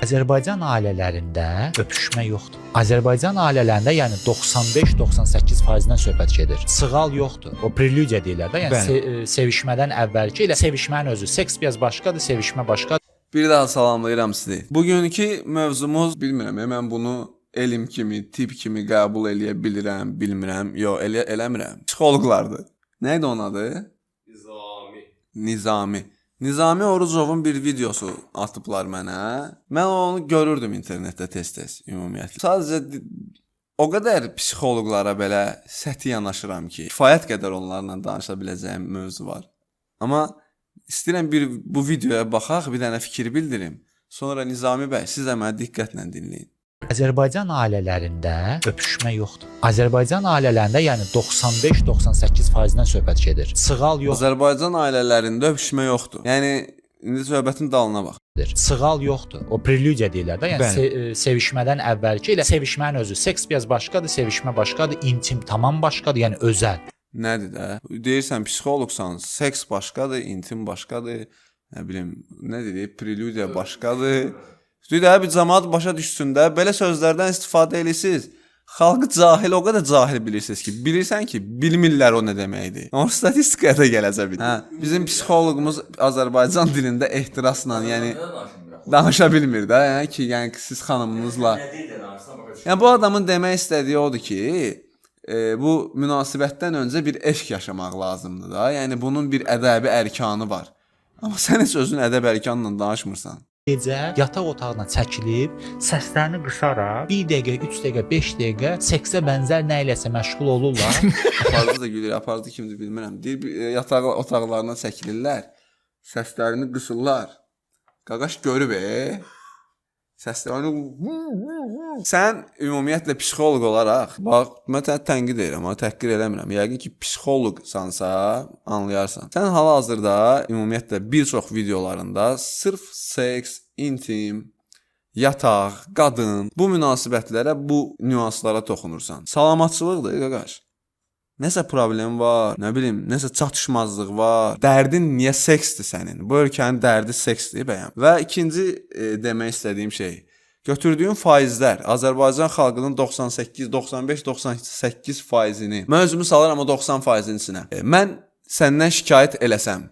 Azərbaycan ailələrində öpüşmə yoxdur. Azərbaycan ailələrində yəni 95-98%-dən söhbət gedir. Sığal yoxdur. O preludiya deyirlər də, yəni sevişmədən əvvəlki ilə sevişmənin özü. Seks biraz başqadır, sevişmə başqadır. Bir daha salamlayıram sizi. Bugünkü mövzumuz bilmirəm, mən bunu elm kimi, tip kimi qəbul eləyə bilirəm, bilmirəm, yox, eləmirəm. Psixoloqlardır. Nə idi onun adı? Nizami Orucovun bir videosu atıblar mənə. Mən onu görürdüm internetdə tez-tez ümumiyyətlə. Sadəcə o qədər psixoloqlara belə səthi yanaşıram ki, kifayət qədər onlarla danışa biləcəyim mövzu var. Amma istəyirəm bu videoya baxaq, bir dənə fikir bildirim. Sonra Nizami bəy, siz də məni diqqətlə dinləyin. Azərbaycan ailələrində öpüşmə yoxdur. Azərbaycan ailələrində yəni 95-98%-dən söhbət gedir. Sığal yoxdur. Azərbaycan ailələrində öpüşmə yoxdur. Yəni indi söhbətin dalına bax. Sığal yoxdur. O preludiya deyirlər də, yəni sevişmədən əvvəlki ilə sevişmənin özü. Seks biraz başqadır, sevişmə başqadır, intim tamam başqadır, yəni özəl. Nədir də? Deyirsən psixoloqsan, seks başqadır, intim başqadır. Nə bilim, nə deyir? Preludiya başqadır. Düzdür, bir cəmaət başa düşsün də, belə sözlərdən istifadə edirsiniz. Xalqı cahil, o qədər cahil bilirsiniz ki, bilirsən ki, bilmirlər o nə deməkdir. O statistikaya da gələcək. Bizim psixoloqumuz Azərbaycan dilində ehtirasla, yəni danışa bilmir də, yəni siz xanımınızla. Yəni bu adamın demək istədiyi odur ki, bu münasibətdən öncə bir eşq yaşamaq lazımdır da. Yəni bunun bir ədəbi ərkanı var. Amma sən heç özün ədəb ərkanla danışmırsan. Gecə yataq otağına çəkilib, səslərini qısaraq 1 dəqiqə, 3 dəqiqə, 5 dəqiqə seksə bənzər nə iləsə məşğul olurlar. Apardı da gülür, apardı kimdir bilmirəm. Deyir, yataq otaqlarına çəkilirlər, səslərini qısırlar. Qaqaş görüb, səslərini... Sən ümumiyyətlə psixoloq olaraq, bax, mən tənqid edirəm, amma təhqir eləmirəm. Yəqin ki, psixoloqsansa, anlayarsan. Sən hal-hazırda ümumiyyətlə bir çox videolarında sırf seks, intim, yataq, qadın, bu münasibətlərə, bu nüanslara toxunursan. Salamatçılıqdır, qaqaş. Nəsə problem var, nə bilim, nəsə çatışmazlıq var. Dərdin niyə seksdir sənin? Bu ölkənin dərdi seksdir bəyəm. Və ikinci demək istədiyim şey, götürdüyün faizlər Azərbaycan xalqının 98, 95, 98 faizini, mən özümü salıram o 90 faizinin içinə. Mən səndən şikayət eləsəm,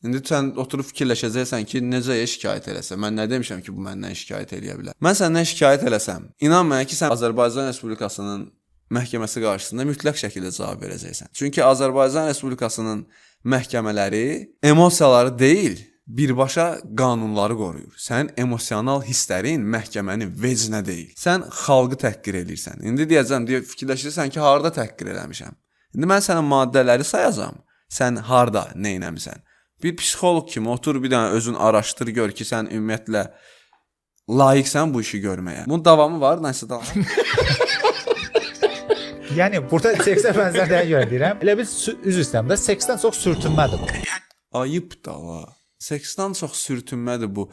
indi sən oturub fikirləşəcəksən ki, necə şikayət eləsəm, mən nə demişəm ki, bu məndən şikayət eləyə bilər. Mən səndən şikayət eləsəm, inan mənə ki, sən Azərbaycan Respublikasının məhkəməsi qarşısında mütləq şəkildə cavab verəcəksən. Çünki Azərbaycan Respublikasının məhkəmələri emosiyaları deyil, birbaşa qanunları qoruyur. Sənin emosional hisslərin məhkəmənin vecinə deyil. Sən xalqı təhqir edirsən. İndi deyəcəm, fikirləşirsən ki, harda təhqir eləmişəm? İndi mən sənə maddələri sayacağam. Sən harda nə etmisən? Bir psixoloq kimi otur bir dənə özün araşdır, gör ki, sən ümumiyyətlə layiqsən bu işi görməyə. Bunun davamı var, nəsə davamı? Yəni burada seksə bənzərliyə görə deyirəm. Elə bir üzr istəyirəm də, seksdən çox sürtünmədir bu. Ayıb da la. Seksdən çox sürtünmədir bu.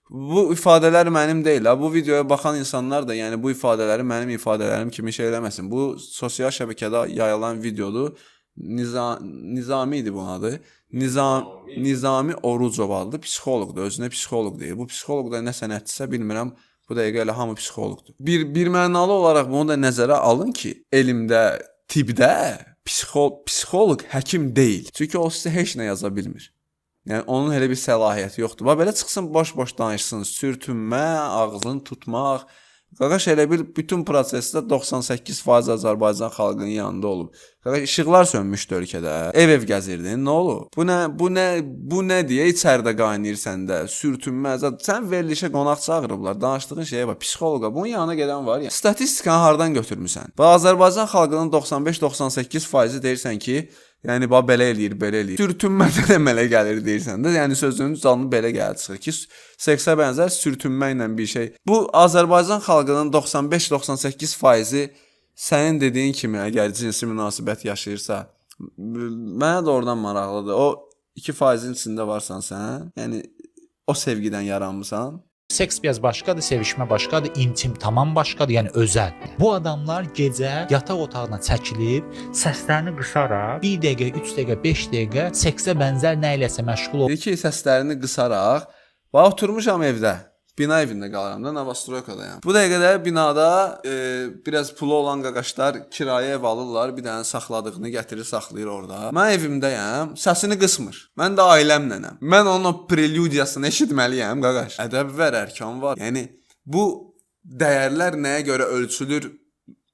Bu ifadələr mənim deyil. Bu videoya baxan insanlar da, yəni bu ifadələri mənim ifadələrim kimi şey eləməsin. Bu sosial şəbəkədə yayılan videodur. Nizami idi bunun adı. Nizami Orucov adlı psixoloqdur. Özünə psixoloq deyir. Bu psixoloq da nə sənətçisə bilmirəm. Bu dəqiqə elə hamı psixoloqdur. Bir mənalı olaraq bunu da nəzərə alın ki, elmdə, tibbdə psixoloq həkim deyil. Çünki o sizə heç nə yaza bilmir. Yəni onun elə bir səlahiyyəti yoxdur. Bax belə çıxsın boş-boş danışsın, sürtünmə, ağzını tutmaq. Qaqaş elə bir bütün prosesdə 98% Azərbaycan xalqının yanında olub. Qaqaş işıqlar sönmüşdü ölkədə. Ev gəzirdin, nə olub? Bu nə deyə içəridə qaynayırsan da, sürtünmə. Sən verilişə qonaq çağırıblar, danışdığın şeyə bax, psixoloqa bunun yanına gedən var ya. Statistikanı hardan götürmüsən? Bax Azərbaycan xalqının 95-98% deyirsən ki, yəni bax belə eləyir, belə eləyir. Sürtünmədən əmələ gəlir deyirsən də, yəni sözünün canlı belə gəlir çıxır ki, seksə bənzər sürtünmə ilə bir şey. Bu Azərbaycan xalqının 95-98%-i sənin dediyin kimi əgər cinsi münasibət yaşayırsa, mənə də oradan maraqlıdır. O 2%-in içində varsan sən, yəni o sevgidən yaranmısan. Seks biraz başqadır, sevişmə başqadır, intim tamam başqadır, yəni özəl. Bu adamlar gecə yataq otağına çəkilib, səslərini qısaraq 1 dəqiqə, 3 dəqiqə, 5 dəqiqə seksə bənzər nə iləsə məşğul olur. Deyir ki, səslərini qısaraq, bax oturmuşam evdə. bina evində qalıram da, Novostroykadayam. Bu dəqiqədə binada biraz pulu olan qaqaşlar kirayə ev alırlar, bir dənə saxladığını gətirir, saxlayır orada. Mən evimdəyəm, səsini qısmır. Mən də ailəmlənəm. Mən onun o preludiasını eşitməliyəm, qaqaş. Ədəb var, ərkan var. Yəni bu dəyərlər nəyə görə ölçülür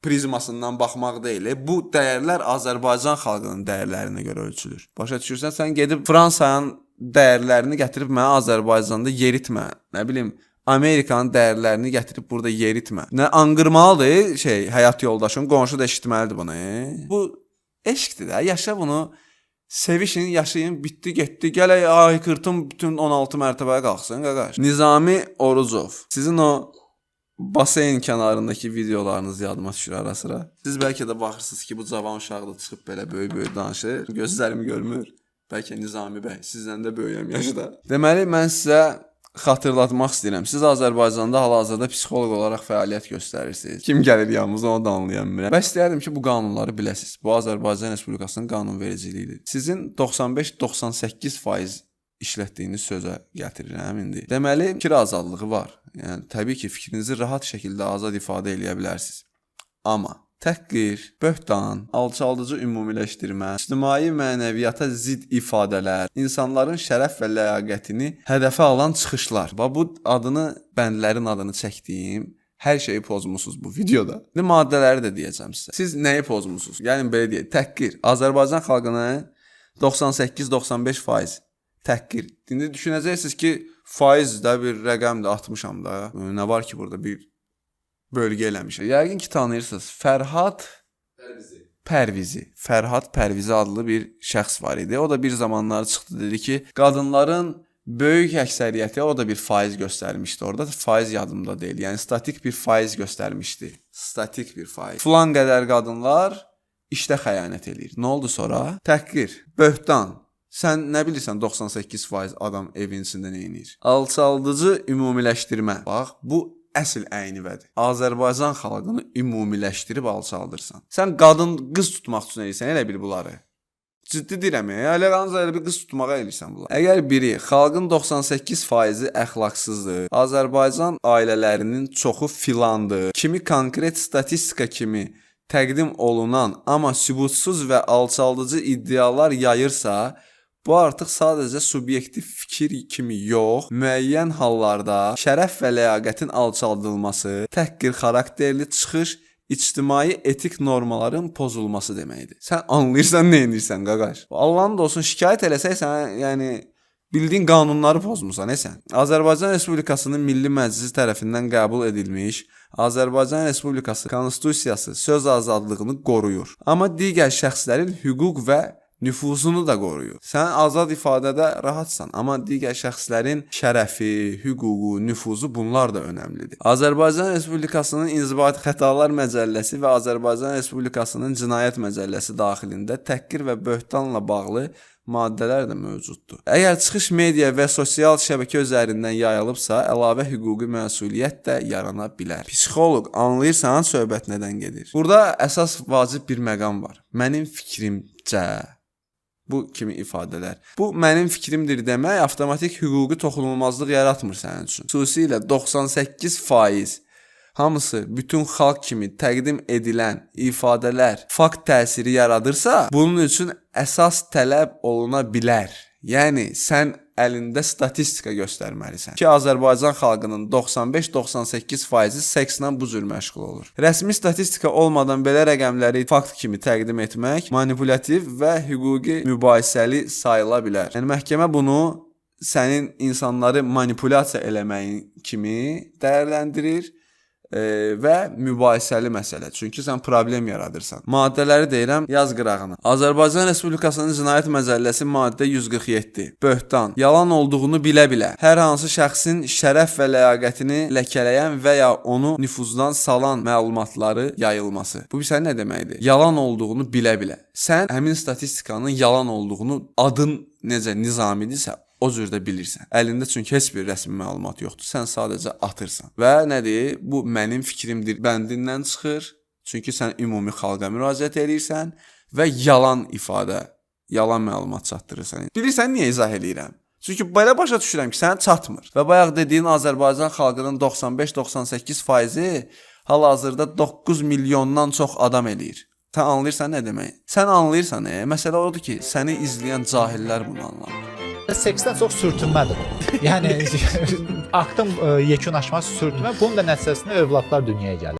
prizmasından baxmaq deyil. Bu dəyərlər Azərbaycan xalqının dəyərlərinə görə ölçülür. Başa düşürsən, sən gedib Fransanın dəyərlərini gətirib mənə Azərbaycanda yeritmə. Nə bilim, Amerikanın dəyərlərini gətirib burada yeritmə. Nə anqırmalıdır həyat yoldaşın, qonşu da eşitməlidir bunu. Bu eşqdir də. Yaşa bunu, sevişin, yaşayın, bitdi, getdi. Gələk aykırtım bütün 16 mərtəbəyə qalxsın, qaqaş. Nizami Orucov. Sizin o baseyn kənarındakı videolarınız yadıma düşür ara sıra. Siz bəlkə də baxırsınız ki, bu cavan uşaq da çıxıb belə böyük-böyük danışır. Gözlərim görmür. Bəlkə Nizami bəy, sizdən də böyüyəm yaşda. Deməli, mən sizə xatırlatmaq istəyirəm. Siz Azərbaycanda hal-hazırda psixoloq olaraq fəaliyyət göstərirsiniz. Kim gəlir yanımıza, onu da anlayamıram. Və istəyərdim ki, bu qanunları biləsiniz. Bu Azərbaycan Respublikasının qanunvericiliyidir. Sizin 95-98% işlətdiyiniz sözə gətirirəm indi. Deməli, fikir azadlığı var. Yəni, təbii ki, fikrinizi rahat şəkildə azad ifadə eləyə bilərsiniz. Amma təhqir, böhtan, alçaldıcı ümumiləşdirmə, ictimai mənəviyyata zidd ifadələr, insanların şərəf və ləyaqətini hədəfə alan çıxışlar. Bu bəndlərin adını çəkdiyim hər şeyi pozmusunuz bu videoda. Maddələri də deyəcəm sizə. Siz nəyi pozmusunuz? Gəlin belə deyək, təhqir. Azərbaycan xalqına 98-95% təhqir. İndi düşünəcəksiniz ki, faiz də bir rəqəmdir, 60-am da. Nə var ki, burada bir bölgə eləmişəm. Yəqin ki, tanıyırsınız. Fərhad Pərvizi adlı bir şəxs var idi. O da bir zamanlar çıxdı, dedi ki, qadınların böyük əksəriyyəti, o da bir faiz göstərmişdi orada. Faiz yadımda deyil. Yəni, statik bir faiz göstərmişdi. Statik bir faiz. Filan qədər qadınlar işdə xəyanət eləyir. Nə oldu sonra? Təhqir, böhtan. Sən nə bilirsən 98% adam evin içində nə edir? Alçaldıcı ümumiləşdirmə. Bax, bu əsl əynibədir. Azərbaycan xalqını ümumiləşdirib alçaldırsan. Sən qız tutmaq üçün eləyirsən, elə bil bunları. Ciddi deyirəm, elə bir qız tutmağa eləyirsən bunları. Əgər biri xalqın 98%-i əxlaqsızdır, Azərbaycan ailələrinin çoxu filandır, kimi konkret statistika kimi təqdim olunan, amma sübutsuz və alçaldıcı iddialar yayırsa, bu artıq sadəcə subyektiv fikir kimi yox, müəyyən hallarda şərəf və ləyaqətin alçaldılması, təhqir xarakterli çıxış, ictimai etik normaların pozulması deməkdir. Sən anlayırsan, nə edirsən, qaqaş? Allahın da olsun, şikayət eləsəksən, yəni bildiyin qanunları pozmusan, sən. Azərbaycan Respublikasının Milli Məclisi tərəfindən qəbul edilmiş Azərbaycan Respublikası Konstitusiyası söz azadlığını qoruyur. Amma digər şəxslərin hüquq və nüfuzunu da qoruyur. Sən azad ifadədə rahatsan, amma digər şəxslərin şərəfi, hüququ, nüfuzu bunlar da önəmlidir. Azərbaycan Respublikasının İnzibati Xətalar Məcəlləsi və Azərbaycan Respublikasının Cinayət Məcəlləsi daxilində təhqir və böhtanla bağlı maddələr də mövcuddur. Əgər çıxış media və sosial şəbəkə üzərindən yayılıbsa, əlavə hüquqi məsuliyyət də yarana bilər. Psixoloq, anlayırsan söhbət nədən gedir? Burada əsas vacib bir məqam var. Mənim fikrimcə bu kimi ifadələr. Bu mənim fikrimdir demək avtomatik hüquqi toxunulmazlıq yaratmır sənin üçün. Xüsusilə 98% hamısı bütün xalq kimi təqdim edilən ifadələr fakt təsiri yaradırsa, bunun üçün əsas tələb oluna bilər. Yəni sən əlində statistika göstərməlisən ki, Azərbaycan xalqının 95-98%-i sekslə bu cür məşğul olur. Rəsmi statistika olmadan belə rəqəmləri fakt kimi təqdim etmək manipulativ və hüquqi mübahisəli sayıla bilər. Yəni məhkəmə bunu sənin insanları manipulyasiya eləməyin kimi dəyərləndirir və mübahisəli məsələ. Çünki sən problem yaradırsan. Maddələri deyirəm, yaz qırağına. Azərbaycan Respublikasının Cinayət Məcəlləsi maddə 147. Böhtan, yalan olduğunu bilə-bilə hər hansı şəxsin şərəf və ləyaqətini ləkələyən və ya onu nüfuzdan salan məlumatları yayılması. Bu sən nə deməkdir? Yalan olduğunu bilə-bilə. Sən həmin statistikanın yalan olduğunu adın necə nizamidirsə, o cürdə bilirsən. Əlində çünki heç bir rəsmi məlumat yoxdur. Sən sadəcə atırsan. Və nədir? Bu mənim fikrimdir bəndindən çıxır. Çünki sən ümumi xalqa müraciət edirsən və yalan ifadə, yalan məlumat çatdırırsan. Bilirsən niyə izah edirəm? Çünki belə başa düşürəm ki, sənə çatmır. Və bayaq dediyin Azərbaycan xalqının 95-98%-i hal-hazırda 9 milyondan çox adam eləyir. Sən anlayırsan nə demək? Sən anlayırsan, məsələ odur ki, səni izləyən cahillər bunu anlamır. Seksdən çox sürtünmədir. Yəni aktın yekunlaşması sürtünmə, bunun da nəticəsində övladlar dünyaya gəlir.